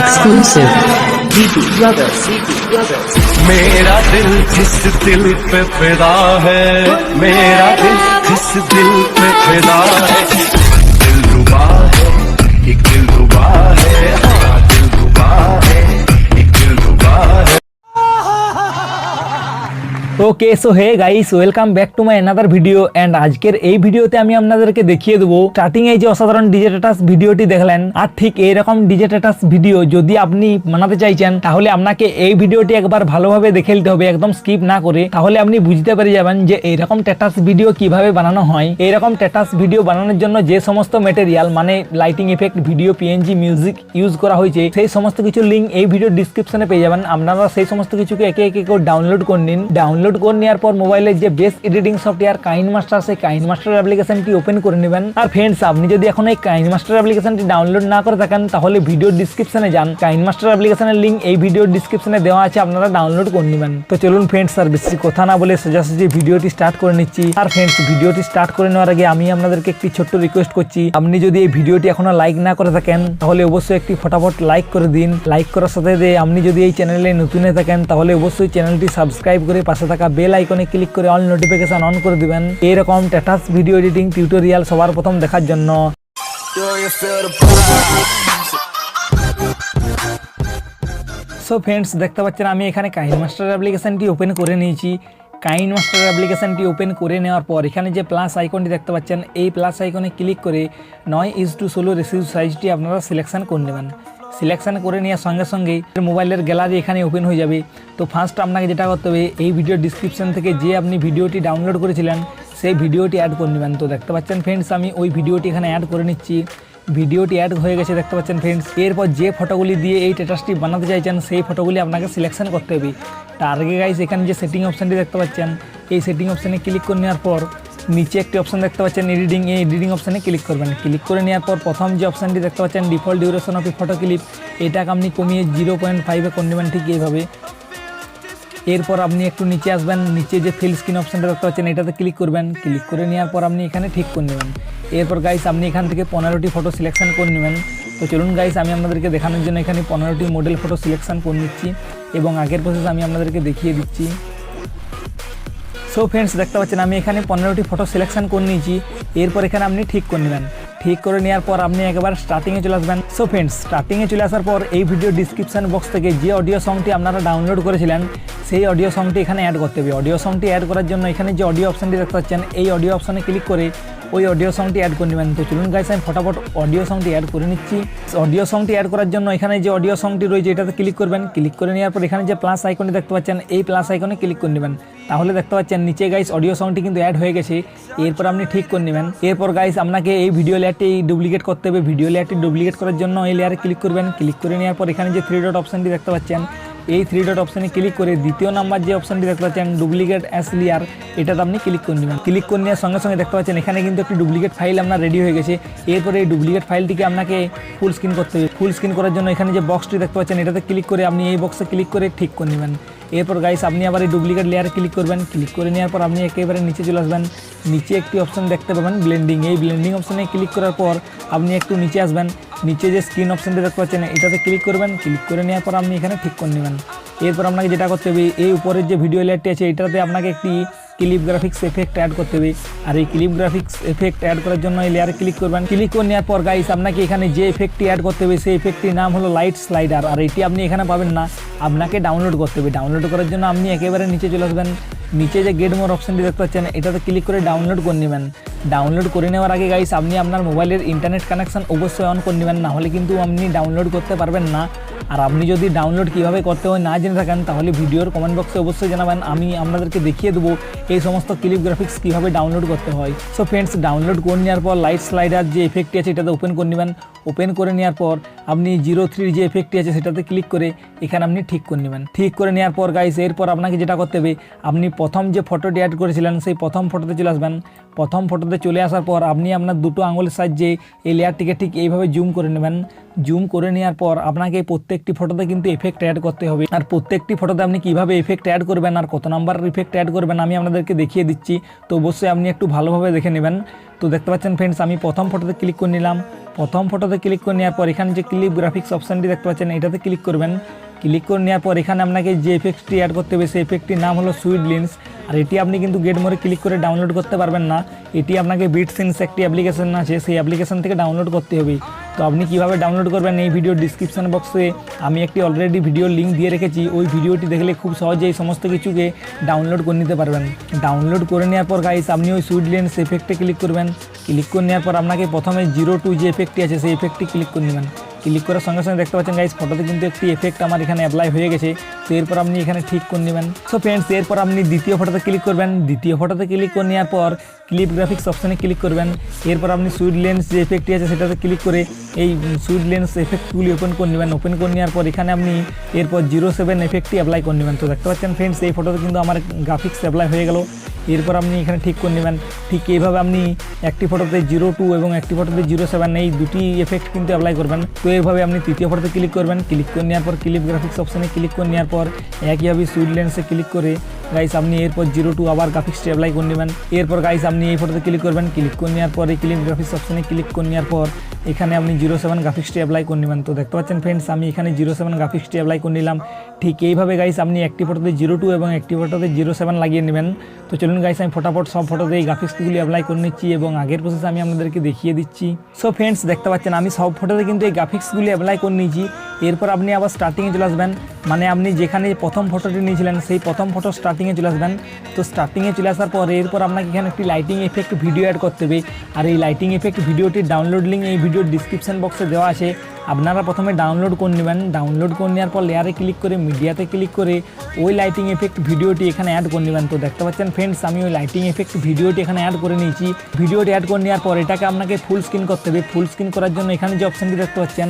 Exclusive DP Brothers. मेरा दिल जिस दिल पे फिदा है, मेरा दिल जिस दिल पे फिदा है, दिल रुबा है, एक दिल रुबा है, हाँ दिल रुबा है, एक दिल रुबा है। Okay so hey guys welcome back to my another video and আজকের এই ভিডিওতে আমি আপনাদেরকে দেখিয়ে দেবো স্টার্টিং এই যে অসাধারণ ডিজে টাটাস ভিডিওটি দেখলেন আর ঠিক এইরকম ডিজে টাটাস ভিডিও যদি আপনি বানাতে চাইছেন তাহলে আপনাকে এই ভিডিওটি একবার ভালোভাবে দেখে নিতে হবে, একদম স্কিপ না করে, তাহলে আপনি বুঝতে পেরে যাবেন যে এইরকম টাটাস ভিডিও কিভাবে বানানো হয়। এইরকম টাটাস ভিডিও বানানোর জন্য যে সমস্ত ম্যাটেরিয়াল মানে lighting effect, video, PNG, music use করা হয়েছে সেই সমস্ত কিছু লিঙ্ক এই ভিডিও ডিসক্রিপশনে পেয়ে যাবেন। আপনারা সেই সমস্ত কিছুকে একে একে করে ডাউনলোড করে নিন। ডাউনলোড করে নেওয়ার পর মোবাইলের যে বেস্ট এডিটিং সফটওয়্যার কাইনমাস্টার, সেই কাইনমাস্টার অ্যাপ্লিকেশনটি ওপেন করে নেবেন। আর ফ্রেন্ডস, আপনি যদি এখন এই কাইনমাস্টার অ্যাপ্লিকেশনটি ডাউনলোড না করে থাকেন তাহলে ভিডিও ডিসক্রিপশনে যান, কাইনমাস্টার অ্যাপ্লিকেশনের লিঙ্ক এই ভিডিও ডিসক্রিপশনে দেওয়া আছে, আপনারা ডাউনলোড করে নেবেন। তো চলুন ফ্রেন্ডস, আর বেশি কথা না বলে সোজাসুজি ভিডিওটি স্টার্ট করে নিচ্ছি। আর ফ্রেন্ডস, ভিডিওটি স্টার্ট করে নেওয়ার আগে আমি আপনাদেরকে একটি ছোট্ট রিকোয়েস্ট করছি, আপনি যদি এই ভিডিওটি এখনো লাইক না করে থাকেন তাহলে অবশ্যই একটি ফটাফট লাইক করে দিন। লাইক করার সাথে সাথে আপনি যদি এই চ্যানেলে নতুন হয়ে থাকেন তাহলে অবশ্যই চ্যানেলটি সাবস্ক্রাইব করে পাশে থাকা বেল আইকনে ক্লিক করে অল নোটিফিকেশন অন করে দিবেন এরকম টাটাস ভিডিও এডিটিং টিউটোরিয়াল সবার প্রথম দেখার জন্য। সো ফ্রেন্ডস, দেখতে পাচ্ছেন আমি এখানে কাইনমাস্টার অ্যাপ্লিকেশনটি ওপেন করে নিয়েছি। কাইনমাস্টার অ্যাপ্লিকেশনটি ওপেন করে নেওয়ার পর এখানে যে প্লাস আইকনটি দেখতে পাচ্ছেন এই প্লাস আইকনে ক্লিক করে 9:16 রেশিও সাইজটি আপনারা সিলেকশন করে নেবেন। সিলেকশন করে নেওয়ার সঙ্গে সঙ্গেই মোবাইলের গ্যালারি এখানে ওপেন হয়ে যাবে। তো ফার্স্ট আপনাকে যেটা করতে হবে, এই ভিডিও ডিসক্রিপশন থেকে যে আপনি ভিডিওটি ডাউনলোড করেছিলেন সেই ভিডিওটি অ্যাড করে নেবেন। তো দেখতে পাচ্ছেন ফ্রেন্ডস, আমি ওই ভিডিওটি এখানে অ্যাড করে নিচ্ছি। ভিডিওটি অ্যাড হয়ে গেছে দেখতে পাচ্ছেন ফ্রেন্ডস। এরপর যে ফটোগুলি দিয়ে এই স্ট্যাটাসটি বানাতে চাইছেন সেই ফটোগুলি আপনাকে সিলেকশন করতে হবে। তার আগে গাইস, এখানে যে সেটিং অপশানটি দেখতে পাচ্ছেন এই সেটিং অপশানে ক্লিক করে নেওয়ার পর নিচে একটি অপশান দেখতে পাচ্ছেন এডিটিং, এই এডিটিং অপশানে ক্লিক করবেন। ক্লিক করে নেওয়ার পর প্রথম যে অপশানটি দেখতে পাচ্ছেন default duration of A photo clip, এটাকে আপনি কমিয়ে 0.5-এ করে নেবেন ঠিক এইভাবে। এরপর আপনি একটু নিচে আসবেন, নিচে যে ফিল স্ক্রিন অপশানটা দেখতে পাচ্ছেন এটাতে ক্লিক করবেন। ক্লিক করে নেওয়ার পর আপনি এখানে ঠিক করে নেবেন। এরপর গাইস আপনি এখান থেকে 15টি ফটো সিলেকশন করে নেবেন। তো চলুন গাইস, আমি আপনাদেরকে দেখানোর জন্য এখানে 15টি মডেল ফটো সিলেকশন করে নিচ্ছি এবং আগের প্রসেস আমি আপনাদেরকে দেখিয়ে দিচ্ছি। সো ফ্রেন্ডস, দেখতে পাচ্ছেন আমি এখানে 15টি ফটো সিলেকশন করে নিয়েছি। এরপর এখানে আপনি ঠিক করে নেবেন। ঠিক করে নেওয়ার পর আপনি একবার স্টার্টিংয়ে চলে আসবেন। সো ফ্রেন্ডস, স্টার্টিংয়ে চলে আসার পর এই ভিডিও ডিসক্রিপশন বক্স থেকে যে অডিও সংটি আপনারা ডাউনলোড করেছিলেন সেই অডিও সংটি এখানে অ্যাড করতে হবে। অডিও সংটি অ্যাড করার জন্য এখানে যে অডিও অপশানটি দেখতে পাচ্ছেন এই অডিও অপশানে ক্লিক করে ওই অডিও সংটি অ্যাড করে নেবেন। তো চলুন গাইস, আমি ফটাফট অডিও সংটি অ্যাড করে নিচ্ছি। অডিও সংটি অ্যাড করার জন্য এখানে যে অডিও সংটি রয়েছে এটাতে ক্লিক করবেন। ক্লিক করে নেওয়ার পর এখানে যে প্লাস আইকনটি দেখতে পাচ্ছেন এই প্লাস আইকনে ক্লিক করে নেবেন। তাহলে দেখতে পাচ্ছেন নিচে গাইস অডিও সংটি কিন্তু অ্যাড হয়ে গেছে। এরপর আপনি ঠিক করে নেবেন। এরপর গাইস আপনাকে এই ভিডিও লেয়ারটি ডুপ্লিকেট করতে হবে। ভিডিও লেয়ারটি ডুপ্লিকেট করার জন্য এই লেয়ারে ক্লিক করবেন। ক্লিক করে নেওয়ার পর এখানে যে 3 ডট অপশানটি দেখতে পাচ্ছেন এই 3 ডট অপশানে ক্লিক করে দ্বিতীয় নাম্বার যে অপশানটি দেখতে পাচ্ছেন ডুপ্লিকেট অ্যাস লেয়ার, এটাতে আপনি ক্লিক করে নেবেন। ক্লিক করে নেওয়ার সঙ্গে সঙ্গে দেখতে পাচ্ছেন এখানে কিন্তু একটি ডুপ্লিকেট ফাইল আপনার রেডি হয়ে গেছে। এরপরে এই ডুপ্লিকেট ফাইলটিকে আপনাকে ফুল স্ক্রিন করতে হবে। ফুল স্ক্রিন করার জন্য এখানে যে বক্সটি দেখতে পাচ্ছেন এটাতে ক্লিক করে আপনি এই বক্সে ক্লিক করে ঠিক করে নেবেন। এরপর গাইস আপনি আবার এই ডুপ্লিকেট লেয়ারে ক্লিক করবেন। ক্লিক করে নেওয়ার পর আপনি একেবারে নিচে চলে আসবেন। নিচে একটি অপশান দেখতে পাবেন ব্লেন্ডিং, এই ব্লেন্ডিং অপশানে ক্লিক করার পর আপনি একটু নিচে আসবেন। নিচে যে স্ক্রিন অপশানটি দেখতে পাচ্ছেন এটাতে ক্লিক করবেন। ক্লিক করে নেওয়ার পর আপনি এখানে ঠিক করে নেবেন। এরপর আপনাকে যেটা করতে হবে, এই উপরের যে ভিডিও লেয়ারটি আছে এটাতে আপনাকে একটি ক্লিপ গ্রাফিক্স এফেক্ট অ্যাড করতে হবে। আর এই ক্লিপ গ্রাফিক্স এফেক্ট অ্যাড করার জন্য এই লেয়ারে ক্লিক করবেন। ক্লিক করে নেওয়ার পর গাইস আপনাকে এখানে যে এফেক্টটি অ্যাড করতে হবে সেই এফেক্টটির নাম হলো লাইট স্লাইডার। আর এটি আপনি এখানে পাবেন না, আপনাকে ডাউনলোড করতে হবে। ডাউনলোড করার জন্য আপনি একেবারে নিচে চলে আসবেন। নিচে যে গেট মোর অপশানটি দেখতে পাচ্ছেন এটাতে ক্লিক করে ডাউনলোড করে নেবেন। ডাউনলোড করে নেওয়ার আগে গাইস আপনি আপনার মোবাইলের ইন্টারনেট কানেকশান অবশ্যই অন করে নেবেন, নাহলে কিন্তু আপনি ডাউনলোড করতে পারবেন না। আর আপনি যদি ডাউনলোড কীভাবে করতে হয় না জেনে থাকেন তাহলে ভিডিওর কমেন্ট বক্সে অবশ্যই জানাবেন, আমি আপনাদেরকে দেখিয়ে দেবো এই সমস্ত ক্লিপ গ্রাফিক্স কীভাবে ডাউনলোড করতে হয়। সো ফ্রেন্ডস, ডাউনলোড করে নেওয়ার পর লাইট স্লাইডার যে এফেক্টটি আছে এটাতে ওপেন করে নেবেন। ওপেন করে নেওয়ার পর আপনি 03 যে এফেক্টটি আছে সেটাতে ক্লিক করে এখানে আপনি ঠিক করে নেবেন। ঠিক করে নেওয়ার পর গাইস এরপর আপনাকে যেটা করতে হবে, আপনি প্রথম যে ফটোটি অ্যাড করেছিলেন সেই প্রথম ফটোতে চলে আসবেন। প্রথম ফটোতে চলে আসার পর আপনি আপনার দুটো আঙুলের সাহায্যে এই লেয়ারটিকে ঠিক এইভাবে জুম করে নেবেন। জুম করে নেওয়ার পর আপনাকে প্রত্যেকটি ফটোতে কিন্তু এফেক্ট অ্যাড করতে হবে। আর প্রত্যেকটি ফটোতে আপনি কীভাবে এফেক্ট অ্যাড করবেন আর কত নাম্বার ইফেক্ট অ্যাড করবেন আমি আপনাদেরকে দেখিয়ে দিচ্ছি। তো অবশ্যই আপনি একটু ভালোভাবে দেখে নেবেন। তো দেখতে পাচ্ছেন ফ্রেন্ডস, আমি প্রথম ফটোতে ক্লিক করে নিলাম। প্রথম ফটোতে ক্লিক করে নেওয়ার পর এখানে যে ক্লিপ গ্রাফিক্স অপশানটি দেখতে পাচ্ছেন এটাতে ক্লিক করবেন। ক্লিক করে নেওয়ার পর এখানে আপনাকে যে এফেক্টটি অ্যাড করতে হবে সেই এফেক্টটির নাম হলো সুইট লিন্স। আর এটি আপনি কিন্তু গেট মোড়ে ক্লিক করে ডাউনলোড করতে পারবেন না, এটি আপনাকে বিটসিন্স একটি অ্যাপ্লিকেশন আছে সেই অ্যাপ্লিকেশন থেকে ডাউনলোড করতে হবে। তো আপনি কিভাবে ডাউনলোড করবেন এই ভিডিওর ডিসক্রিপশন বক্সে আমি একটি অলরেডি ভিডিওর লিঙ্ক দিয়ে রেখেছি, ওই ভিডিওটি দেখলে খুব সহজেই সমস্ত কিছুকে ডাউনলোড করে নিতে পারবেন। ডাউনলোড করে নেওয়ার পর গাইস আপনি ওই সুইট লিন্স এফেক্টে ক্লিক করবেন। ক্লিক করে নেওয়ার পর আপনাকে প্রথমে 0 যে এফেক্টটি আছে সেই এফেক্টটি ক্লিক করে নেবেন। ক্লিক করার সঙ্গে সঙ্গে দেখতে পাচ্ছেন গাইস ফটোতে কিন্তু একটি এফেক্ট আমার এখানে অ্যাপ্লাই হয়ে গেছে। তো এরপর আপনি এখানে ঠিক করে নেবেন। সো ফ্রেন্ডস, এরপর আপনি দ্বিতীয় ফটোতে ক্লিক করবেন। দ্বিতীয় ফটোতে ক্লিক করে নেওয়ার পর ক্লিপ গ্রাফিক্স অপশানে ক্লিক করবেন। এরপর আপনি সুইট লেন্স যে এফেক্টটি আছে সেটাতে ক্লিক করে এই সুইট লেন্স এফেক্টগুলি ওপেন করে নেবেন। ওপেন করে নেওয়ার পর এখানে আপনি এরপর 07 এফেক্টটি অ্যাপ্লাই করে নেবেন। তো দেখতে পাচ্ছেন ফ্রেন্ডস, এই ফটোতে কিন্তু আমার গ্রাফিক্স অ্যাপ্লাই হয়ে গেল। এরপর আপনি এখানে ঠিক করে নেবেন। ঠিক এইভাবে আপনি একটি ফটোতে 02 এবং একটি ফটোতে 07 এই দুটি এফেক্ট কিন্তু অ্যাপ্লাই করবেন। তো এইভাবে আপনি তৃতীয় ফটোতে ক্লিক করবেন। ক্লিক করে নেওয়ার পর ক্লিপ গ্রাফিক্স অপশানে ক্লিক করে নেওয়ার পর একইভাবে সুইট লেন্সে ক্লিক করে গাইস আপনি এরপর 02 আবার গ্রাফিক্সটি অ্যাপ্লাই করে নেবেন। এরপর গাইস আপনি এই ফটোতে ক্লিক করবেন। ক্লিক করে নেওয়ার পর এই ক্লিপ গ্রাফিক্স অপশানে ক্লিক করে নেওয়ার পর এখানে আপনি 07 গ্রাফিক্সটি অ্যাপ্লাই করে নেবেন। তো দেখতে পাচ্ছেন ফ্রেন্ডস, আমি এখানে 07 গ্রাফিক্সটি অ্যাপ্লাই করে নিলাম। ঠিক এইভাবে গাইস আপনি একটি ফটোতে 02 এবং একটি ফটোতে 07 লাগিয়ে নেবেন। তো চলুন গাইস আমি ফটাফট সব ফটোতে এই গ্রাফিক্সগুলি অ্যাপ্লাই করে নিচ্ছি এবং আগের প্রসেস আমি আপনাদেরকে দেখিয়ে দিচ্ছি। সো ফ্রেন্ডস, দেখতে পাচ্ছেন আমি সব ফটোতে কিন্তু এই গ্রাফিক্সগুলি অ্যাপ্লাই করে নিয়েছি। এরপর আপনি আবার স্টার্টিংয়ে চলে আসবেন, মানে আপনি যেখানে প্রথম ফটোটি নিয়েছিলেন সেই প্রথম ফটো স্টার্টিংয়ে চলে আসবেন। তো স্টার্টিংয়ে চলে আসার পর এরপর আপনাকে এখানে একটি লাইটিং এফেক্ট ভিডিও অ্যাড করতে হবে। আর এই লাইটিং এফেক্ট ভিডিওটির ডাউনলোড লিঙ্ক এই ভিডিওর ডিসক্রিপশন বক্সে দেওয়া আছে, আপনারা প্রথমে ডাউনলোড করে নেবেন। ডাউনলোড করে নেওয়ার পর লেয়ারে ক্লিক করে মিডিয়াতে ক্লিক করে ওই লাইটিং এফেক্ট ভিডিওটি এখানে অ্যাড করে নেবেন। তো দেখতে পাচ্ছেন ফ্রেন্ডস, আমি ওই লাইটিং এফেক্ট ভিডিওটি এখানে অ্যাড করে নিয়েছি। ভিডিওটি অ্যাড করে নেওয়ার পর এটাকে আপনাকে ফুল স্ক্রিন করতে হবে। ফুল স্ক্রিন করার জন্য এখানে যে অপশানটি দেখতে পাচ্ছেন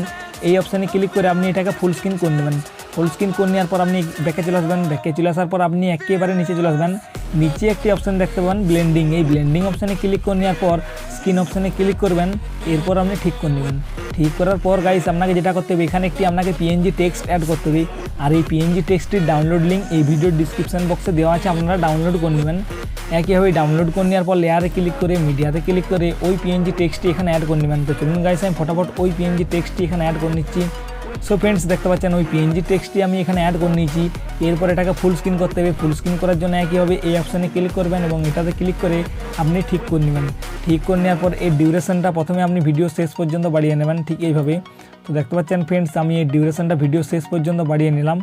এই অপশানে ক্লিক করে আপনি এটাকে ফুল স্ক্রিন করে নেবেন। ফুল স্ক্রিন করে নেওয়ার পর আপনি ব্যাকে চলে আসবেন। ব্যাকে চলে আসার পর আপনি একেবারে নিচে চলে আসবেন। নিচে একটি অপশান দেখতে পাবেন ব্লেন্ডিং, এই ব্লেন্ডিং অপশানে ক্লিক করে নেওয়ার পর স্ক্রিন অপশানে ক্লিক করবেন। এরপর আপনি ঠিক করে নেবেন। ঠিক করার পর গাইস আপনাকে যেটা করতে হবে এখানে একটি আপনাকে পিএনজি টেক্সট অ্যাড করতে হবে। আর এই পিএনজি টেক্সটির ডাউনলোড লিঙ্ক এই ভিডিওর ডিসক্রিপশন বক্সে দেওয়া আছে, আপনারা ডাউনলোড করে নেবেন। একইভাবে ডাউনলোড করে নেওয়ার পর লেয়ারে ক্লিক করে মিডিয়াতে ক্লিক করে ওই পিএনজি টেক্সটটি এখানে অ্যাড করে নেবেন। তো চলুন গাইস আমি ফটাফট ওই পিএনজি টেক্সটটি এখানে অ্যাড করে নিচ্ছি। সো ফ্রেন্ডস, দেখতে পাচ্ছেন ওই পিএনজি টেক্সটটি আমি এখানে অ্যাড করে নিয়েছি। এরপর এটাকে ফুল স্ক্রিন করতে হবে। ফুল স্ক্রিন করার জন্য একইভাবে এই অপশানে ক্লিক করবেন এবং এটাতে ক্লিক করে আপনি ঠিক করে নেবেন। ঠিক করে নেওয়ার পর এই ডিউরেশনটা প্রথমে আপনি ভিডিও শেষ পর্যন্ত বাড়িয়ে নেবেন, ঠিক এইভাবে। তো দেখতে পাচ্ছেন ফ্রেন্ডস, আমি এই ডিউরেশনটা ভিডিও শেষ পর্যন্ত বাড়িয়ে নিলাম।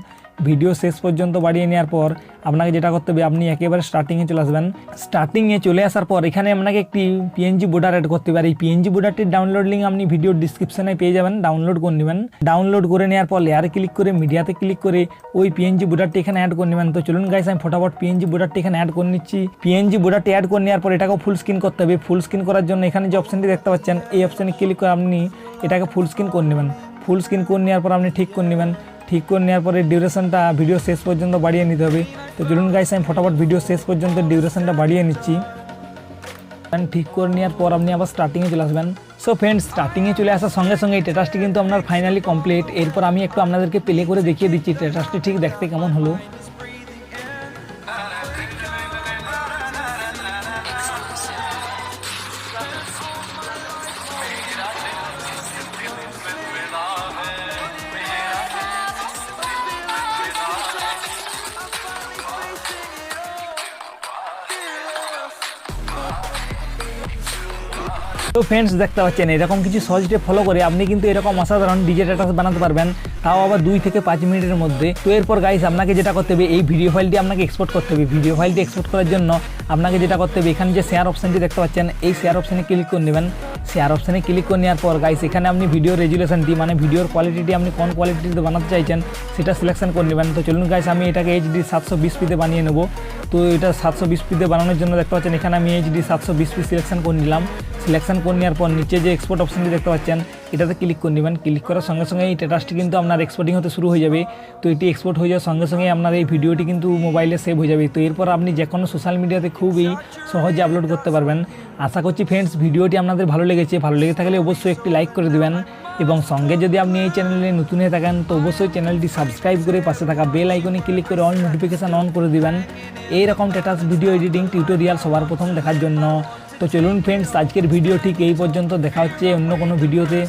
ভিডিও শেষ পর্যন্ত বাড়িয়ে নেওয়ার পর আপনাকে যেটা করতে হবে আপনি একেবারে স্টার্টিংয়ে চলে আসবেন। স্টার্টিংয়ে চলে আসার পর এখানে আপনাকে একটি পিএনজি বর্ডার অ্যাড করতে হবে। আর এই পিএনজি বর্ডারটির ডাউনলোড লিঙ্ক আপনি ভিডিওর ডিসক্রিপশনে পেয়ে যাবেন, ডাউনলোড করে নেবেন। ডাউনলোড করে নেওয়ার পর লেয়ারে ক্লিক করে মিডিয়াতে ক্লিক করে ওই পিএনজি বর্ডারটি এখানে অ্যাড করে নেবেন। তো চলুন গাইস আমি ফটাফট পিএনজি বর্ডারটি এখানে অ্যাড করে নিচ্ছি। পিএনজি বর্ডারটি অ্যাড করে নেওয়ার পর এটাকেও ফুল স্ক্রিন করতে হবে। ফুল স্ক্রিন করার জন্য এখানে যে অপশানটি দেখতে পাচ্ছেন এই অপশানে ক্লিক করে আপনি এটাকে ফুল স্ক্রিন করে নেবেন। ফুল স্ক্রিন করে নেওয়ার পর আপনি ঠিক করে নেবেন। ঠিক করে নেওয়ার পরে ডিউরেশনটা ভিডিও শেষ পর্যন্ত বাড়িয়ে নিতে হবে। তো চলুন গাইস আমি ফটাফট ভিডিও শেষ পর্যন্ত ডিউরেশনটা বাড়িয়ে নিচ্ছি। ঠিক করে নেওয়ার পর আপনি আবার স্টার্টিংয়ে চলে আসবেন। সো ফ্রেন্ডস, স্টার্টিংয়ে চলে আসার সঙ্গে সঙ্গে এই স্ট্যাটাসটি কিন্তু আপনার ফাইনালি কমপ্লিট। এরপর আমি একটু আপনাদেরকে প্লে করে দেখিয়ে দিচ্ছি স্ট্যাটাসটি ঠিক দেখতে কেমন হলো। তো ফ্রেন্ডস, দেখতে পাচ্ছেন এরকম কিছু সহজ স্টেপ ফলো করে আপনি কিন্তু এরকম অসাধারণ ডিজে স্ট্যাটাস বানাতে পারবেন, তাও আবার 2 থেকে 5 মিনিটের মধ্যে। তো এরপর গাইস আপনাকে যেটা করতে হবে এই ভিডিও ফাইলটি আপনাকে এক্সপোর্ট করতে হবে। ভিডিও ফাইলটি এক্সপোর্ট করার জন্য আপনাকে যেটা করতে হবে এখানে যে শেয়ার অপশানটি দেখতে পাচ্ছেন এই শেয়ার অপশানে ক্লিক করে নেবেন। শেয়ার অপশানে ক্লিক করে নেওয়ার পর গাইস এখানে আপনি ভিডিও রেজুলেশনটি মানে ভিডিওর কোয়ালিটিটি আপনি কোন কোয়ালিটিতে বানাতে চাইছেন সেটা সিলেকশন করে নেবেন। তো চলুন গাইস আমি এটাকে HD 720p বানিয়ে নেব। তো এটা 720p বানানোর জন্য দেখতে পাচ্ছেন এখানে আমি HD 720p সিলেকশন করে নিলাম। সিলেকশন করে নেওয়ার পর নিচে যে এক্সপোর্ট অপশানটি দেখতে পাচ্ছেন এটাতে ক্লিক করে নেবেন। ক্লিক করার সঙ্গে সঙ্গে এই স্ট্যাটাসটি কিন্তু আপনার এক্সপোর্টিং হতে শুরু হয়ে যাবে। তো এটি এক্সপোর্ট হয়ে যাওয়ার সঙ্গে সঙ্গে আপনার এই ভিডিওটি কিন্তু মোবাইলে সেভ হয়ে যাবে। তো এরপর আপনি যে কোনো সোশ্যাল মিডিয়াতে খুবই সহজে আপলোড করতে পারবেন। আশা করছি ফ্রেন্ডস ভিডিওটি আপনাদের ভালো লেগেছে। ভালো লেগে থাকলে অবশ্যই একটি লাইক করে দেবেন এবং সঙ্গে যদি আপনি এই চ্যানেলে নতুন হয়ে থাকেন তো অবশ্যই চ্যানেলটি সাবস্ক্রাইব করে পাশে থাকা বেল আইকনে ক্লিক করে অল নোটিফিকেশান অন করে দিবেন এইরকম স্ট্যাটাস ভিডিও এডিটিং টিউটোরিয়াল সবার প্রথম দেখার জন্য। তো চলুন ফ্রেন্ডস, আজকের ভিডিও ঠিক এই পর্যন্ত। দেখা হচ্ছে অন্য কোনো ভিডিওতে।